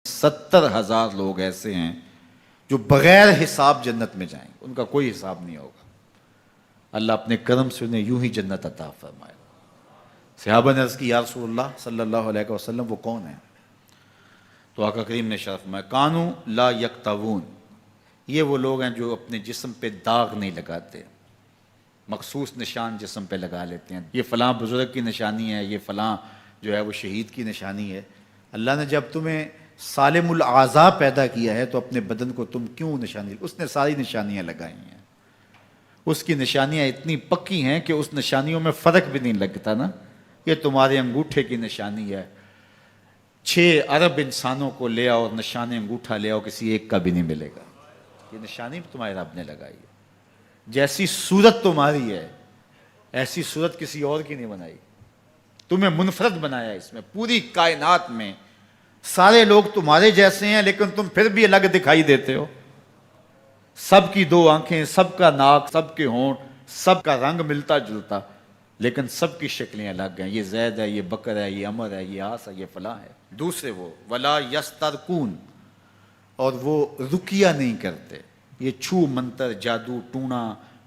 70,000 لوگ ایسے ہیں جو بغیر حساب جنت میں جائیں گے، ان کا کوئی حساب نہیں ہوگا۔ اللہ اپنے کرم سے انہیں یوں ہی جنت عطا فرمائے۔ صحابہ نے عرض کی یا رسول اللہ صلی اللہ علیہ وسلم وہ کون ہیں؟ تو آقا کریم نے شرف فرمایا کانو لا یکتوون، یہ وہ لوگ ہیں جو اپنے جسم پہ داغ نہیں لگاتے، مخصوص نشان جسم پہ لگا لیتے ہیں، یہ فلاں بزرگ کی نشانی ہے، یہ فلاں جو ہے وہ شہید کی نشانی ہے۔ اللہ نے جب تمہیں سالم الاعضاء پیدا کیا ہے تو اپنے بدن کو تم کیوں نشانی، اس نے ساری نشانیاں لگائی ہیں، اس کی نشانیاں اتنی پکی ہیں کہ اس نشانیوں میں فرق بھی نہیں لگتا نا۔ یہ تمہارے انگوٹھے کی نشانی ہے، 6 ارب انسانوں کو لے آؤ اور نشان انگوٹھا لے آؤ، کسی ایک کا بھی نہیں ملے گا۔ یہ نشانی تمہارے رب نے لگائی ہے۔ جیسی صورت تمہاری ہے ایسی صورت کسی اور کی نہیں بنائی، تمہیں منفرد بنایا اس میں۔ پوری کائنات میں سارے لوگ تمہارے جیسے ہیں لیکن تم پھر بھی الگ دکھائی دیتے ہو۔ سب کی 2 آنکھیں، سب کا ناک، سب کے ہونٹ، سب کا رنگ ملتا جلتا، لیکن سب کی شکلیں الگ ہیں۔ یہ زید ہے، یہ بکر ہے، یہ عمر ہے، یہ آس ہے، یہ فلاں ہے۔ دوسرے وہ ولا یسترقون، اور وہ رقیہ نہیں کرتے، یہ چھو منتر جادو ٹونا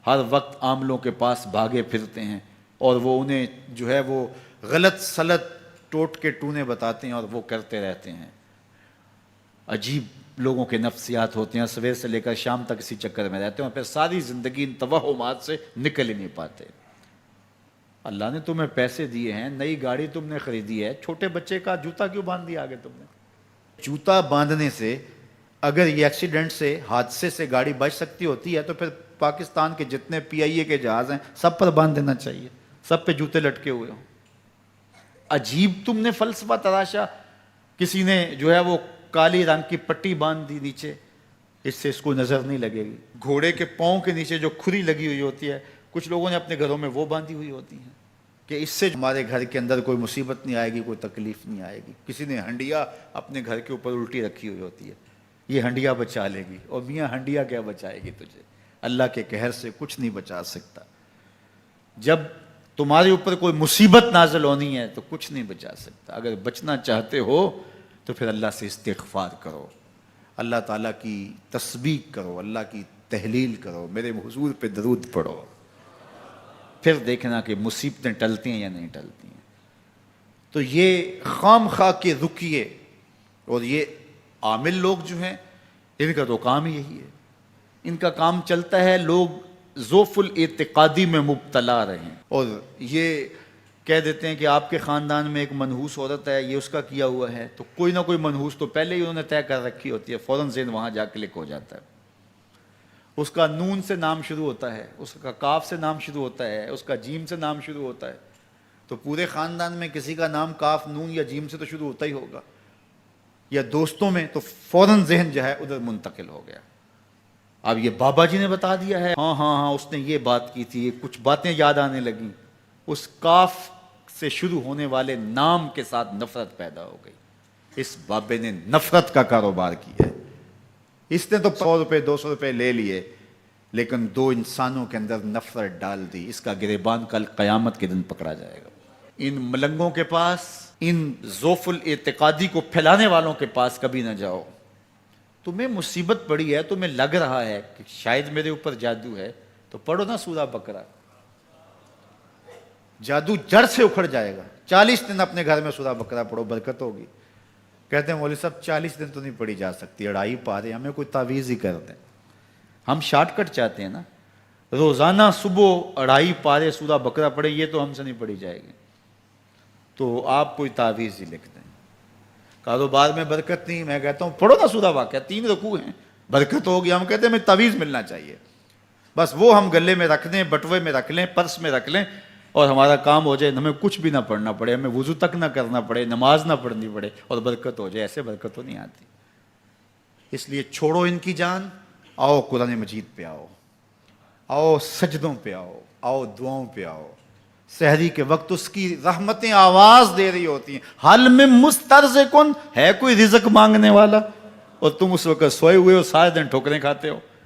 ہر وقت عاملوں کے پاس بھاگے پھرتے ہیں، اور وہ انہیں جو ہے وہ غلط سلط ٹوٹ کے ٹونے بتاتے ہیں اور وہ کرتے رہتے ہیں۔ عجیب لوگوں کے نفسیات ہوتے ہیں، صبح سے لے کر شام تک اسی چکر میں رہتے ہیں اور پھر ساری زندگی ان توہمات سے نکل ہی نہیں پاتے۔ اللہ نے تمہیں پیسے دیے ہیں، نئی گاڑی تم نے خریدی ہے، چھوٹے بچے کا جوتا کیوں باندھ دیا آگے تم نے؟ جوتا باندھنے سے اگر یہ ایکسیڈنٹ سے، حادثے سے گاڑی بچ سکتی ہوتی ہے تو پھر پاکستان کے جتنے پی آئی اے کے جہاز ہیں سب پر باندھ دینا چاہیے، سب پہ جوتے لٹکے ہوئے ہوں۔ عجیب تم نے فلسفہ تراشا، کسی نے جو ہے وہ کالی رنگ کی پٹی باندھ دی نیچے، اس سے اس کو نظر نہیں لگے گی۔ گھوڑے کے پاؤں کے نیچے جو کھری لگی ہوئی ہوتی ہے، کچھ لوگوں نے اپنے گھروں میں وہ باندھی ہوئی ہوتی ہیں کہ اس سے ہمارے گھر کے اندر کوئی مصیبت نہیں آئے گی، کوئی تکلیف نہیں آئے گی۔ کسی نے ہنڈیا اپنے گھر کے اوپر الٹی رکھی ہوئی ہوتی ہے، یہ ہنڈیا بچا لے گی، اور میاں ہنڈیا کیا بچائے گی تجھے؟ اللہ کے قہر سے کچھ نہیں بچا سکتا۔ جب تمہارے اوپر کوئی مصیبت نازل ہونی ہے تو کچھ نہیں بچا سکتا۔ اگر بچنا چاہتے ہو تو پھر اللہ سے استغفار کرو، اللہ تعالیٰ کی تسبیح کرو، اللہ کی تحلیل کرو، میرے حضور پہ درود پڑھو، پھر دیکھنا کہ مصیبتیں ٹلتی ہیں یا نہیں ٹلتی ہیں۔ تو یہ خام خواہ کے رقیے اور یہ عامل لوگ جو ہیں ان کا تو کام ہی یہی ہے، ان کا کام چلتا ہے لوگ ذوف الاعتقادی میں مبتلا رہیں، اور یہ کہہ دیتے ہیں کہ آپ کے خاندان میں ایک منحوس عورت ہے، یہ اس کا کیا ہوا ہے، تو کوئی نہ کوئی منحوس تو پہلے ہی انہوں نے طے کر رکھی ہوتی ہے، فوراً ذہن وہاں جا کلک ہو جاتا ہے۔ اس کا نون سے نام شروع ہوتا ہے، اس کا کاف سے نام شروع ہوتا ہے، اس کا جیم سے نام شروع ہوتا ہے، تو پورے خاندان میں کسی کا نام کاف نون یا جیم سے تو شروع ہوتا ہی ہوگا، یا دوستوں میں، تو فوراً ذہن جو ہے ادھر منتقل ہو گیا۔ اب یہ بابا جی نے بتا دیا ہے، ہاں ہاں ہاں اس نے یہ بات کی تھی، کچھ باتیں یاد آنے لگیں، اس کاف سے شروع ہونے والے نام کے ساتھ نفرت پیدا ہو گئی۔ اس بابے نے نفرت کا کاروبار کیا ہے، اس نے تو 100 روپے 200 روپے لے لیے لیکن 2 انسانوں کے اندر نفرت ڈال دی۔ اس کا گریبان کل قیامت کے دن پکڑا جائے گا۔ ان ملنگوں کے پاس، ان ذوف الاعتقادی کو پھیلانے والوں کے پاس کبھی نہ جاؤ۔ تمہیں مصیبت پڑی ہے، تمہیں لگ رہا ہے کہ شاید میرے اوپر جادو ہے، تو پڑھو نا سورہ بقرہ، جادو جڑ سے اکھڑ جائے گا۔ 40 دن اپنے گھر میں سورہ بقرہ پڑھو، برکت ہوگی۔ کہتے ہیں مولوی صاحب 40 دن تو نہیں پڑھی جا سکتی، 2.5 پارے، ہمیں کوئی تعویذ ہی کر دیں۔ ہم شارٹ کٹ چاہتے ہیں نا، روزانہ صبح 2.5 پارے سورہ بقرہ پڑھے، یہ تو ہم سے نہیں پڑھی جائے گی، تو آپ کوئی تعویذ ہی لکھ دیں۔ کاروبار میں برکت نہیں، میں کہتا ہوں پڑھو نا سورہ واقعہ، 3 رکوع ہیں، برکت ہوگی۔ ہم کہتے ہیں ہمیں تعویذ ملنا چاہیے، بس وہ ہم گلے میں رکھ دیں، بٹوے میں رکھ لیں، پرس میں رکھ لیں، اور ہمارا کام ہو جائے، ہمیں کچھ بھی نہ پڑھنا پڑے، ہمیں وضو تک نہ کرنا پڑے، نماز نہ پڑھنی پڑے، اور برکت ہو جائے۔ ایسے برکت تو نہیں آتی۔ اس لیے چھوڑو ان کی جان، آؤ قرآن مجید پہ آؤ، آؤ سجدوں پہ آؤ، آؤ دعاؤں پہ آؤ۔ سحری کے وقت اس کی رحمتیں آواز دے رہی ہوتی ہیں، حل میں مسترزقن، ہے کوئی رزق مانگنے والا، اور تم اس وقت سوئے ہوئے ہو، سارے دن ٹھوکریں کھاتے ہو۔